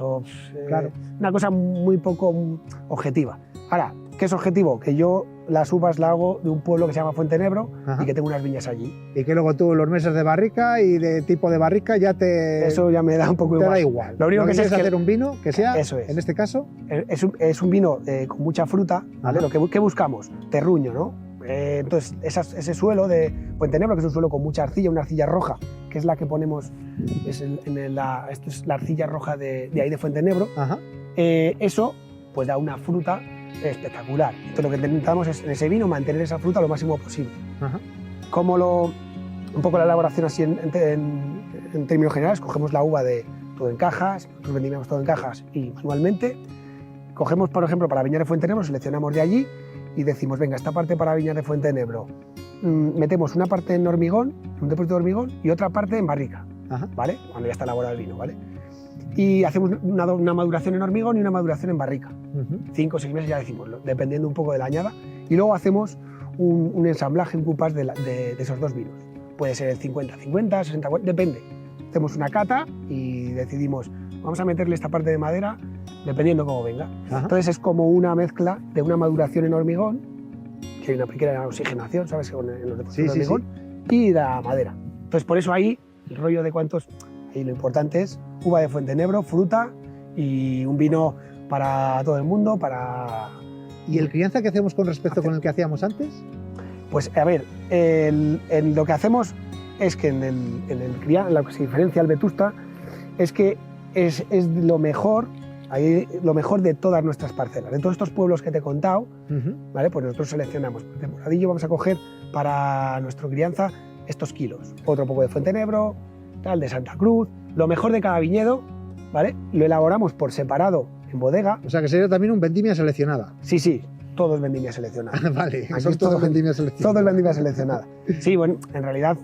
claro. Una cosa muy poco objetiva. Ahora, ¿qué es objetivo? Que yo las uvas las hago de un pueblo que se llama Fuentenebro y que tengo unas viñas allí. Y que luego tú los meses de barrica y de tipo de barrica ya te... Eso ya me da un poco igual. Te da igual. Lo único que es hacer un vino que sea, eso es. En este caso... Es un vino con mucha fruta, ¿vale? ¿Qué buscamos? Terruño, ¿no? Entonces, ese suelo de Fuentenebro, que es un suelo con mucha arcilla, una arcilla roja, que es la que ponemos, esto es la arcilla roja de ahí de Fuentenebro, Eso pues da una fruta espectacular. Entonces lo que intentamos es en ese vino mantener esa fruta lo máximo posible. Ajá. Un poco la elaboración así en términos generales, cogemos la uva de todo en cajas, nosotros vendimos todo en cajas y manualmente. Cogemos, por ejemplo, para Viñas de Fuentenebro, seleccionamos de allí y decimos, venga, esta parte para Viñas de Fuentenebro, metemos una parte en hormigón, en un depósito de hormigón, y otra parte en barrica, ¿vale? Cuando ya está elaborado el vino, ¿vale? Y hacemos una maduración en hormigón y una maduración en barrica. 5 o 6 meses ya decimos, dependiendo un poco de la añada. Y luego hacemos un ensamblaje en cupas de esos dos vinos. Puede ser el 50-50, 60-40, depende. Hacemos una cata y decidimos, vamos a meterle esta parte de madera, dependiendo cómo venga. Entonces es como una mezcla de una maduración en hormigón, que hay una pequeña oxigenación, ¿sabes? En los depósitos de hormigón, y la madera. Entonces por eso ahí, el rollo de cuántos, ahí lo importante es uva de Fuentenebro, fruta y un vino para todo el mundo, para... ¿Y el crianza que hacemos con respecto con el que hacíamos antes? Pues a ver, lo que hacemos es que en el crianza, lo que se diferencia al Vetusta es que es lo mejor de todas nuestras parcelas. De todos estos pueblos que te he contado, ¿vale? Pues nosotros seleccionamos. De Moradillo vamos a coger para nuestro crianza estos kilos. Otro poco de Fuentenebro, tal, de Santa Cruz. Lo mejor de cada viñedo, ¿vale? Lo elaboramos por separado en bodega. O sea, que sería también un vendimia seleccionada. Sí, todo es vendimia seleccionada. Vale, son todos vendimia seleccionada. Todo es vendimia seleccionada. Sí, bueno, en realidad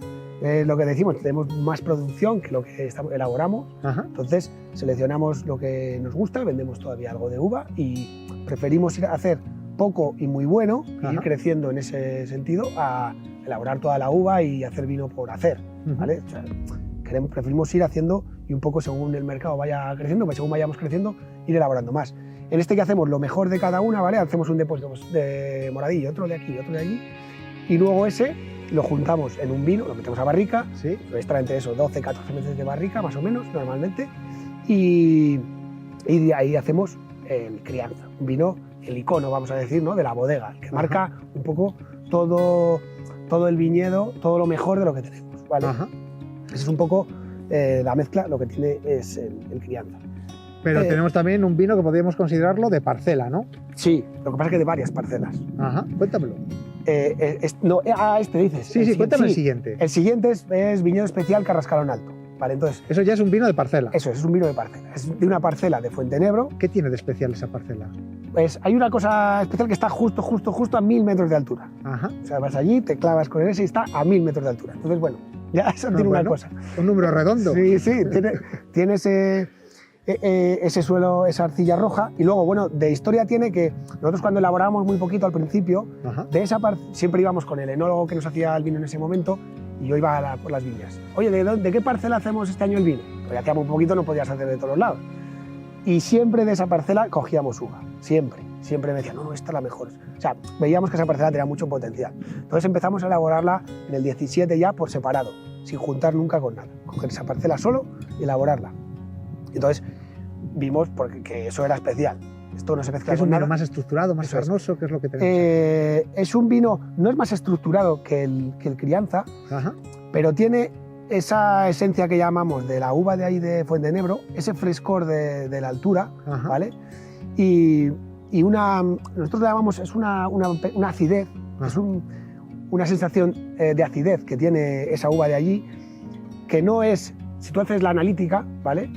lo que decimos, tenemos más producción que lo que elaboramos. Entonces seleccionamos lo que nos gusta, vendemos todavía algo de uva y preferimos ir a hacer poco y muy bueno, ir creciendo en ese sentido, a elaborar toda la uva y hacer vino por hacer, ¿vale? O sea, preferimos ir haciendo y un poco según el mercado vaya creciendo, pues según vayamos creciendo, ir elaborando más. En este que hacemos lo mejor de cada una, ¿vale? Hacemos un depósito de Moradillo, otro de aquí, otro de allí, y luego ese lo juntamos en un vino, lo metemos a barrica, lo extrae entre eso 12, 14 meses de barrica, más o menos, normalmente, y de ahí hacemos el crianza, un vino, el icono, vamos a decir, ¿no? De la bodega, que marca un poco todo el viñedo, todo lo mejor de lo que tenemos, ¿vale? Esa es un poco la mezcla, lo que tiene es el crianza. Pero tenemos también un vino que podríamos considerarlo de parcela, ¿no? Sí, lo que pasa es que de varias parcelas. Cuéntamelo. Este dices. Sí, cuéntame el siguiente. El siguiente es Viñedo Especial Carrascalón Alto. Vale, entonces, eso ya es un vino de parcela. Eso es un vino de parcela. Es de una parcela de Fuentenebro. ¿Qué tiene de especial esa parcela? Pues hay una cosa especial que está justo a 1000 metros de altura. O sea, vas allí, te clavas con ese y está a 1000 metros de altura. Entonces, bueno, ya eso tiene una cosa. Un número redondo. Sí, tiene ese suelo, esa arcilla roja. Y luego, bueno, de historia tiene que nosotros cuando elaborábamos muy poquito al principio, de esa parte siempre íbamos con el enólogo que nos hacía el vino en ese momento y yo iba por las viñas. Oye, ¿de qué parcela hacemos este año el vino? Porque hacíamos un poquito, no podías hacer de todos los lados. Y siempre de esa parcela cogíamos uva, siempre me decían, no, esta es la mejor. O sea, veíamos que esa parcela tenía mucho potencial. Entonces empezamos a elaborarla en el 17 ya por separado, sin juntar nunca con nada. Coger esa parcela solo y elaborarla. Entonces vimos que eso era especial. Esto no se mezcla con nada. ¿Es un vino más estructurado, más carnoso? ¿Qué es lo que tenemos? Es un vino, no es más estructurado que el crianza, pero tiene esa esencia que llamamos de la uva de ahí de Fuentenebro, ese frescor de la altura, ¿vale? Y nosotros le llamamos, es una acidez, es una sensación de acidez que tiene esa uva de allí, que no es, si tú haces la analítica, ¿vale?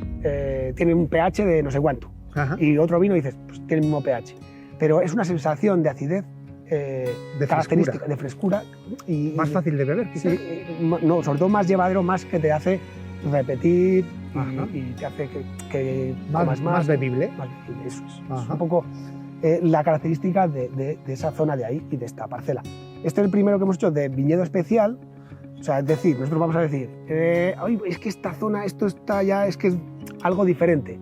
Tiene un pH de no sé cuánto, y otro vino dices, pues tiene el mismo pH, pero es una sensación de acidez característica, de frescura. Y más fácil de beber, quizás. No, sobre todo más llevadero, más que te hace repetir y te hace que más bebible. Más bebible, eso es un poco la característica de esa zona de ahí y de esta parcela. Este es el primero que hemos hecho de viñedo especial. O sea, es decir, nosotros vamos a decir, es que esta zona, esto está ya, es que es algo diferente.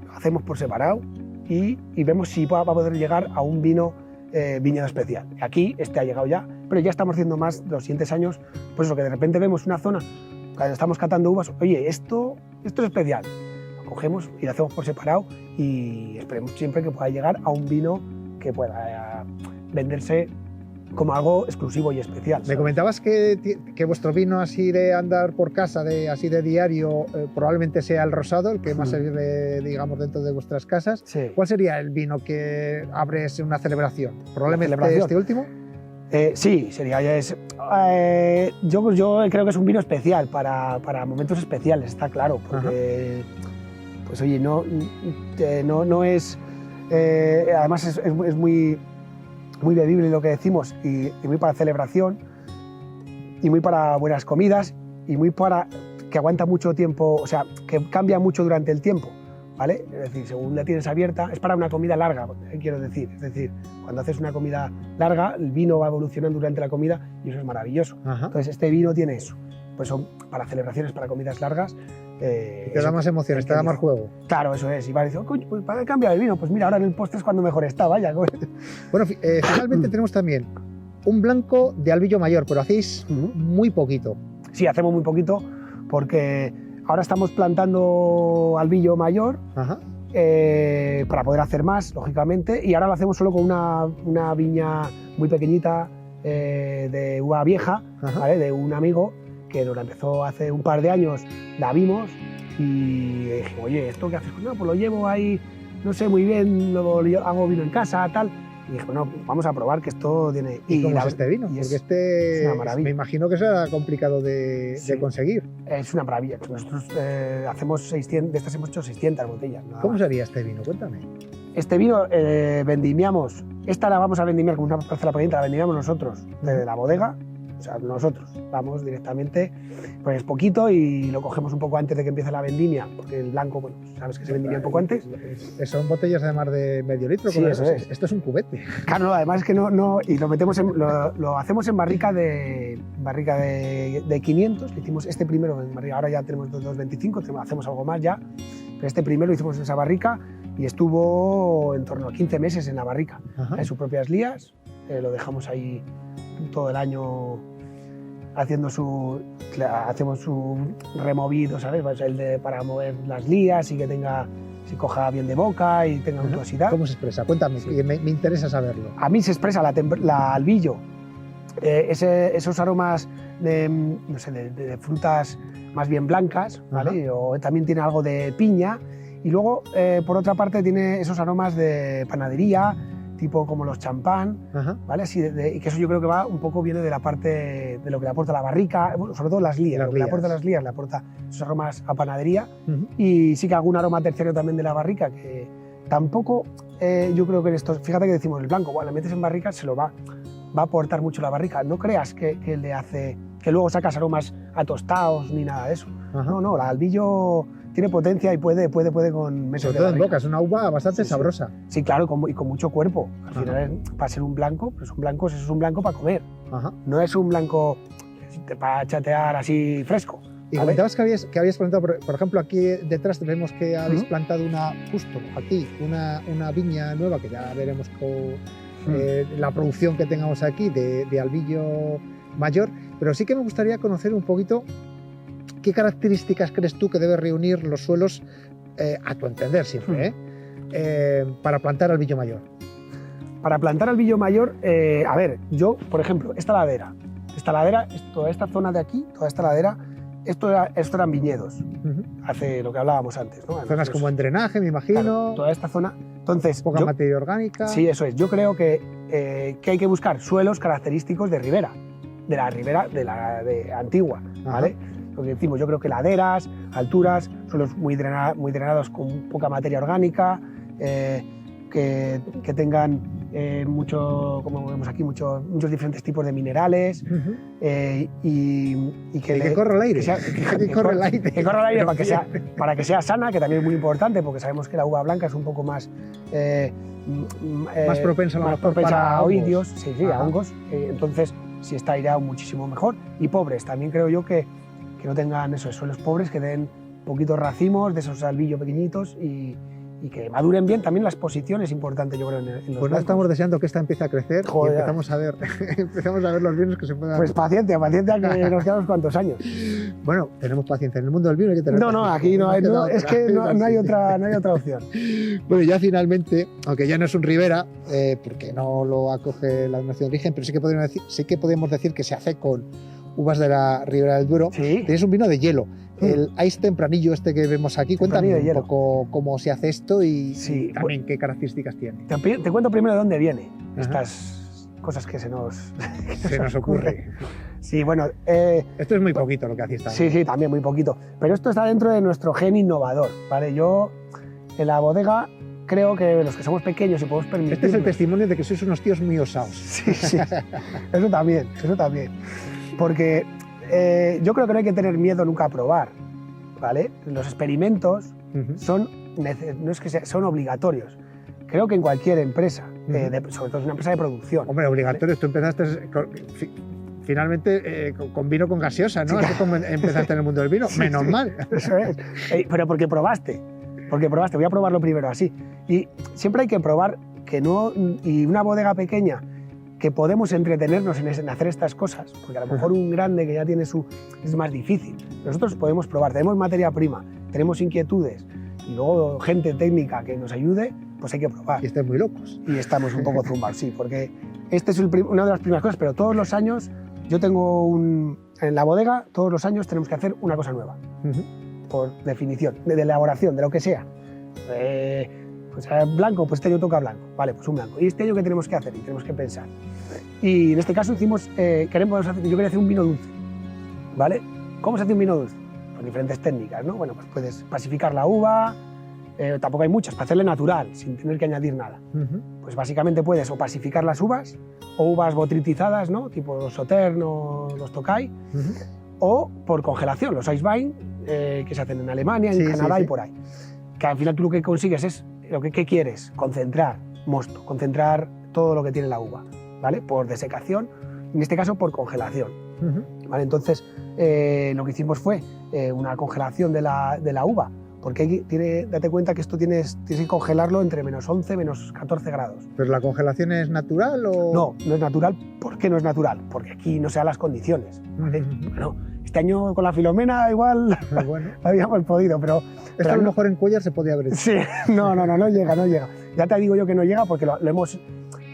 Lo hacemos por separado y vemos si va a poder llegar a un vino viñedo especial. Aquí este ha llegado ya, pero ya estamos haciendo más los siguientes años, pues eso, que de repente vemos una zona, cuando estamos catando uvas, oye, esto es especial. Lo cogemos y lo hacemos por separado y esperemos siempre que pueda llegar a un vino que pueda venderse como algo exclusivo y especial. Me comentabas que vuestro vino así de andar por casa, así de diario, probablemente sea el rosado, el que más se bebe, digamos, dentro de vuestras casas. Sí. ¿Cuál sería el vino que abres en una celebración? ¿Probablemente este último? Sí, sería. Yo creo que es un vino especial para momentos especiales, está claro, porque pues oye, no es. Además es muy bebible lo que decimos y muy para celebración y muy para buenas comidas y muy para que aguanta mucho tiempo, o sea, que cambia mucho durante el tiempo, ¿vale? Es decir, según la tienes abierta, es para una comida larga, quiero decir. Es decir, cuando haces una comida larga, el vino va evolucionando durante la comida y eso es maravilloso. Entonces, este vino tiene eso. Pues son para celebraciones, para comidas largas. Te da más emociones, te da más juego. Claro, eso es. Y va a decir, coño, pues para cambiar el vino, pues mira, ahora en el postre es cuando mejor está, vaya. Bueno, finalmente tenemos también un blanco de Albillo Mayor, pero hacéis muy poquito. Sí, hacemos muy poquito porque ahora estamos plantando Albillo Mayor para poder hacer más, lógicamente, y ahora lo hacemos solo con una viña muy pequeñita de uva vieja, ¿vale? De un amigo que nos la empezó hace un par de años, la vimos y dije, oye, ¿esto qué haces? No, pues lo llevo ahí, no sé muy bien, luego hago vino en casa, tal. Y dije, bueno, vamos a probar que esto tiene... ¿Y cómo es este vino? Porque este es una maravilla. Me imagino que será complicado de conseguir. Es una maravilla. Nosotros hacemos 600, de estas hemos hecho 600 botellas. ¿Cómo sería este vino? Cuéntame. Este vino vendimiamos, esta la vamos a vendimiar como una parcela pequeñita, la vendimiamos nosotros desde la bodega. O sea, nosotros vamos directamente, pues poquito y lo cogemos un poco antes de que empiece la vendimia, porque el blanco, bueno, sabes que se vendimia un poco antes. Son botellas además de medio litro. Sí, eso es. Esto es un cubete. Claro, además es que no y lo metemos lo hacemos en barrica de 500. Hicimos este primero en barrica, ahora ya tenemos 225, hacemos algo más ya, pero este primero lo hicimos en esa barrica y estuvo en torno a 15 meses en la barrica, en sus propias lías. Lo dejamos ahí todo el año hacemos su removido, ¿sabes? Pues para mover las lías y que se coja bien de boca y tenga untuosidad. ¿Cómo se expresa? Cuéntame, sí. me interesa saberlo. A mí se expresa la albillo, esos aromas de frutas más bien blancas, ¿vale? O también tiene algo de piña y luego por otra parte tiene esos aromas de panadería, tipo como los champán, ¿vale? Así y que eso yo creo que va un poco, viene de la parte de lo que le aporta la barrica, bueno, sobre todo las lías, lo que le aporta las lías, le aporta esos aromas a panadería y sí que algún aroma terciario también de la barrica, que tampoco, yo creo que en estos, fíjate que decimos el blanco, bueno, le metes en barrica, se lo va a aportar mucho la barrica, no creas que le hace, que luego sacas aromas atostados ni nada de eso, no, la albillo tiene potencia y puede con meses sobre todo en boca, es una uva bastante sabrosa. Sí, claro, y con mucho cuerpo. Al final, para ser un blanco, pues eso es un blanco para comer. No es un blanco para chatear así fresco. Y comentabas que habías plantado, por ejemplo, aquí detrás vemos que habéis plantado justo aquí, una viña nueva, que ya veremos con la producción que tengamos aquí de Albillo Mayor, pero sí que me gustaría conocer un poquito qué características crees tú que deben reunir los suelos, a tu entender siempre, para plantar Albillo Mayor. Para plantar Albillo Mayor, a ver, yo, por ejemplo, esta ladera, toda esta zona de aquí, toda esta ladera, esto eran viñedos, hace lo que hablábamos antes, ¿no? Zonas como en drenaje, me imagino. Claro, toda esta zona. Entonces, poca materia orgánica. Sí, eso es. Yo creo que hay que buscar suelos característicos de ribera, de la ribera de antigua, ¿vale? Lo que decimos, yo creo que laderas, alturas, suelos muy drenados con poca materia orgánica, que tengan mucho, como vemos aquí, muchos diferentes tipos de minerales y que corra el aire. Que corra el aire para que sea sana, que también es muy importante, porque sabemos que la uva blanca es un poco más propensa a oidios, a hongos. Entonces, si está aireado, muchísimo mejor. Y pobres, también creo yo que no tengan esos suelos pobres, que den poquitos racimos de esos albillo pequeñitos y y que maduren bien. También la exposición es importante, yo creo, en los Pues no blancos. estamos deseando que esta empiece a crecer. Joder. Y empezamos a ver los vinos que se puedan... Pues paciencia, que nos quedamos cuantos años. Bueno, tenemos paciencia. En el mundo del vino hay que tener No, paciencia. aquí no hay, queda es otra. que no hay así. otra opción. Bueno, ya finalmente, aunque ya no es un Ribera, porque no lo acoge la denominación de origen, pero sí que podemos decir que se hace con uvas de la Ribera del Duero. Sí. Tienes un vino de hielo. El Ice Tempranillo este que vemos aquí, cuéntame Tempranillo de un hielo. poco cómo se hace esto y, Sí, y también qué características tiene. Te cuento primero de dónde viene Ajá. estas cosas que se nos ocurre. Sí, bueno, Esto es muy poquito lo que hacéis también. sí, también muy poquito. Pero esto está dentro de nuestro gen innovador, ¿vale? Yo, en la bodega, creo que los que somos pequeños y podemos permitir... Este es el testimonio de que sois unos tíos muy osados. Sí, eso también. Porque yo creo que no hay que tener miedo nunca a probar, ¿vale? Los experimentos son obligatorios. Creo que en cualquier empresa, sobre todo en una empresa de producción. Hombre, obligatorios. Tú empezaste finalmente con vino con gaseosa, ¿no? Sí. Así como empezaste en el mundo del vino. Sí, Menos sí. mal. Eso es. Pero porque probaste. Voy a probarlo primero así. Y siempre hay que probar que no... Y una bodega pequeña que podemos entretenernos en hacer estas cosas, porque a lo mejor un grande que ya tiene es más difícil. Nosotros podemos probar, tenemos materia prima, tenemos inquietudes y luego gente técnica que nos ayude, pues hay que probar. Y estáis muy locos. Y estamos un poco zumbados, sí, porque este es una de las primeras cosas, pero todos los años yo tengo en la bodega, todos los años tenemos que hacer una cosa nueva, por definición, de elaboración, de lo que sea. Pues blanco, pues este año toca blanco, vale, pues un blanco. ¿Y este año qué tenemos que hacer? Y tenemos que pensar. Y en este caso yo quería hacer un vino dulce, ¿vale? ¿Cómo se hace un vino dulce? Pues diferentes técnicas, ¿no? Bueno, pues puedes pasificar la uva, tampoco hay muchas, para hacerle natural, sin tener que añadir nada. Pues básicamente puedes o pasificar las uvas, o uvas botritizadas, ¿no? Tipo los Sauternes o los Tokai, o por congelación, los Ice Wine, que se hacen en Alemania, en Canadá y por ahí. Que al final tú lo que consigues es, ¿qué quieres? Concentrar mosto, concentrar todo lo que tiene la uva, ¿vale? Por desecación, en este caso por congelación, ¿vale? Entonces, lo que hicimos fue una congelación de la uva, porque date cuenta que esto tienes que congelarlo entre menos 11 menos 14 grados. ¿Pero la congelación es natural o...? No es natural. ¿Por qué no es natural? Porque aquí no se dan las condiciones, ¿vale? Bueno, este año con la Filomena igual Bueno. habíamos podido, pero Esto a lo mejor en Cuéllar se podía haber hecho. sí, no llega. Ya te digo yo que no llega porque lo hemos...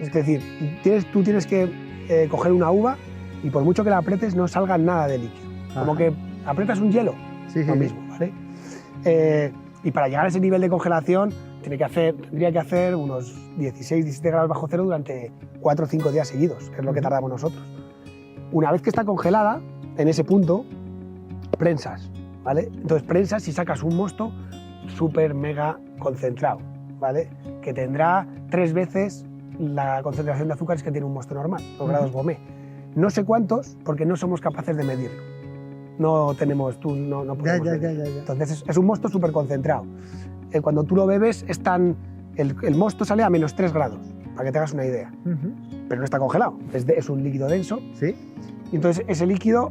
Es decir, tú tienes que coger una uva y por mucho que la apretes no salga nada de líquido. Como que aprietas un hielo, lo mismo, ¿vale? Y para llegar a ese nivel de congelación tendría que hacer unos 16-17 grados bajo cero durante 4 o 5 días seguidos, que es lo que tardamos nosotros. Una vez que está congelada, en ese punto, prensas, ¿vale? Entonces prensas y sacas un mosto súper mega concentrado, ¿vale? Que tendrá 3 veces la concentración de azúcares que tiene un mosto normal, los grados Gomé. No sé cuántos, porque no somos capaces de medirlo. No podemos medirlo. Entonces es un mosto súper concentrado. Cuando tú lo bebes, el mosto sale a menos 3 grados, para que te hagas una idea. Pero no está congelado, es un líquido denso. Sí. Y entonces ese líquido,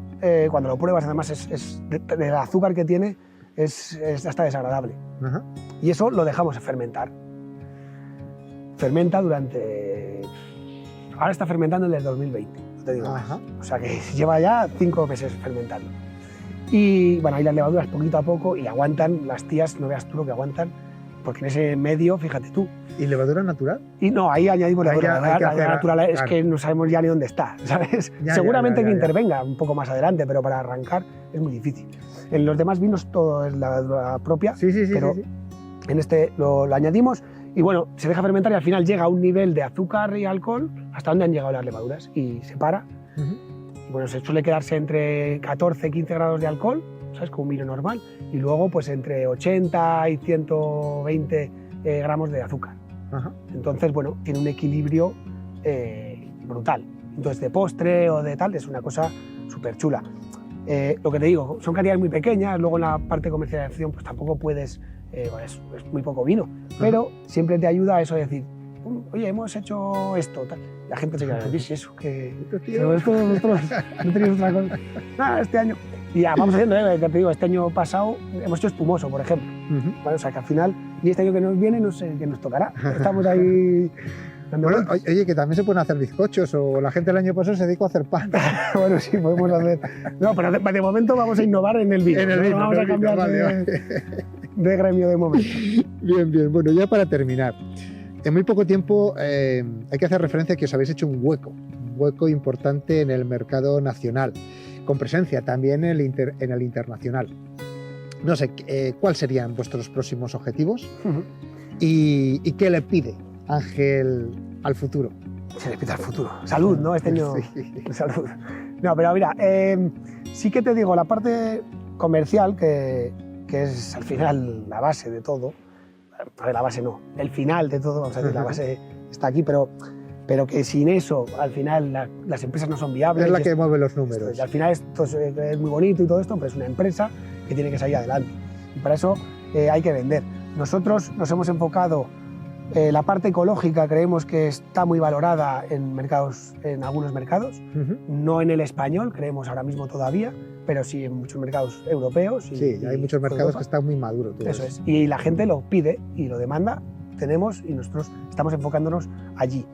cuando lo pruebas, además del azúcar que tiene, es hasta desagradable. Y eso lo dejamos fermentar. Fermenta durante... Ahora está fermentando desde el 2020, no te digo más. O sea que lleva ya 5 meses fermentando. Y bueno, ahí las levaduras poquito a poco y aguantan, las tías, no veas tú lo que aguantan, porque en ese medio, fíjate tú. ¿Y levadura natural? Y no, ahí añadimos levadura natural, es claro. Que no sabemos ya ni dónde está, ¿sabes? Seguramente que intervenga un poco más adelante, pero para arrancar es muy difícil. En los demás vinos todo es levadura propia, pero en este lo añadimos y bueno, se deja fermentar y al final llega a un nivel de azúcar y alcohol hasta donde han llegado las levaduras y se para. Y bueno, se suele quedarse entre 14 y 15 grados de alcohol, ¿sabes? Como un vino normal, y luego pues entre 80 y 120 gramos de azúcar. Entonces, bueno, tiene un equilibrio brutal. Entonces, de postre o de tal, es una cosa súper chula. Lo que te digo, son cantidades muy pequeñas, luego en la parte de comercialización pues tampoco puedes, es muy poco vino, pero siempre te ayuda a eso de decir, oye, hemos hecho esto, tal. La gente se queda, ¿qué es eso? Pero esto no tenéis otra cosa. Nada, este año. Y ya, vamos haciendo, ya te digo, este año pasado hemos hecho espumoso, por ejemplo. ¿Vale? O sea que al final Y este año que nos viene no sé qué nos tocará. Estamos ahí... Bueno, oye, que también se pueden hacer bizcochos, o la gente el año pasado se dedicó a hacer pan. Bueno, sí, podemos hacer. No, pero de momento vamos a innovar en el vino. En el vino, vamos a cambiar vale. de gremio de momento. Bien. Bueno, ya para terminar, en muy poco tiempo hay que hacer referencia a que os habéis hecho un hueco importante en el mercado nacional, con presencia también en el internacional. No sé, ¿cuáles serían vuestros próximos objetivos? ¿Y qué le pide Ángel al futuro? Se le pide al futuro. Salud, ¿no? Este año. Sí. Salud. No, pero mira, sí que te digo, la parte comercial, que es al final la base de todo, la base no, el final de todo, vamos a decir, la base está aquí, pero que sin eso, al final, las empresas no son viables. Es la que mueve los números. Al final esto es muy bonito y todo esto, pero es una empresa que tiene que salir adelante. Y para eso hay que vender. Nosotros nos hemos enfocado, la parte ecológica creemos que está muy valorada en algunos mercados, no en el español, creemos ahora mismo todavía, pero sí en muchos mercados europeos. Sí, hay muchos mercados que están muy maduros. Eso es. Y la gente lo pide y lo demanda, tenemos, y nosotros estamos enfocándonos allí.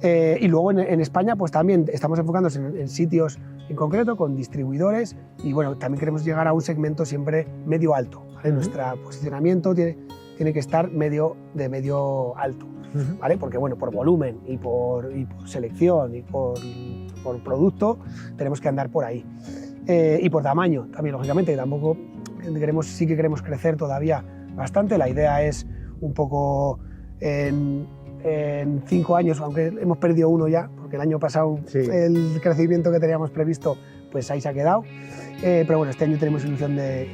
Y luego en España pues también estamos enfocándonos en sitios en concreto, con distribuidores, y bueno, también queremos llegar a un segmento siempre medio alto, ¿vale? Nuestro posicionamiento tiene que estar de medio alto, ¿vale? Porque bueno, por volumen y por selección y por producto tenemos que andar por ahí. Y por tamaño también, lógicamente, tampoco sí que queremos crecer todavía bastante. La idea es un poco en 5 años, aunque hemos perdido uno ya, porque el año pasado el crecimiento que teníamos previsto pues ahí se ha quedado, pero bueno, este año tenemos ilusión de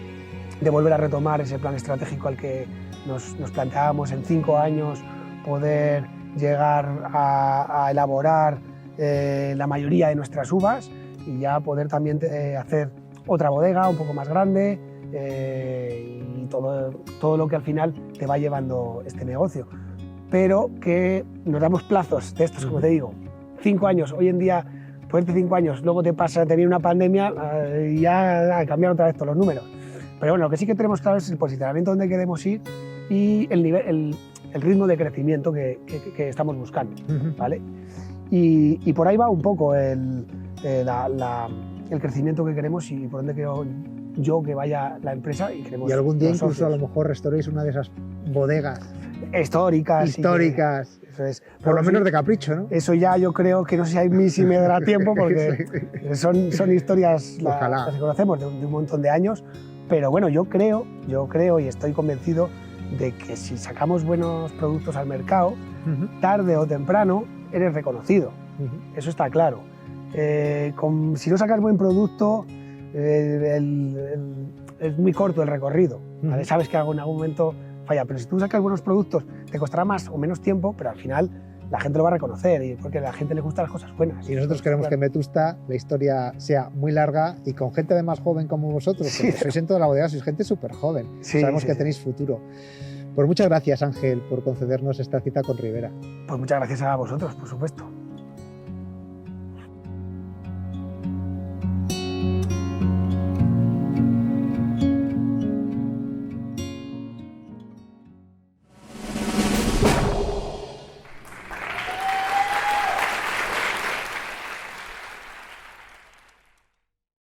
volver a retomar ese plan estratégico al que nos planteábamos en 5 años, poder llegar a elaborar la mayoría de nuestras uvas y ya poder también hacer otra bodega un poco más grande, y todo lo que al final te va llevando este negocio. Pero que nos damos plazos de estos, como te digo, 5 años. Hoy en día, ponerte 5 años, luego te viene una pandemia y ya cambian otra vez todos los números. Pero bueno, lo que sí que tenemos claro es el posicionamiento donde queremos ir y el ritmo de crecimiento que estamos buscando, ¿vale? Y por ahí va un poco el crecimiento que queremos y por dónde creo yo que vaya la empresa. Y algún día incluso a lo mejor restauréis una de esas bodegas históricas. Eso es. Por lo menos de capricho, ¿no? Eso ya yo creo que no sé si me dará tiempo, porque son historias las que conocemos de un montón de años. Pero bueno, yo creo y estoy convencido de que si sacamos buenos productos al mercado, tarde o temprano eres reconocido. Eso está claro. Si no sacas buen producto, es muy corto el recorrido, ¿vale? Sabes que en algún momento falla, pero si tú sacas buenos productos te costará más o menos tiempo, pero al final la gente lo va a reconocer, y porque a la gente le gustan las cosas buenas. Y nosotros queremos que en Vetusta la historia sea muy larga y con gente de más joven como vosotros, porque sois en toda la bodega, sois gente súper joven. Sabemos que tenéis futuro. Pues muchas gracias, Ángel, por concedernos esta cita con Ribera. Pues muchas gracias a vosotros, por supuesto.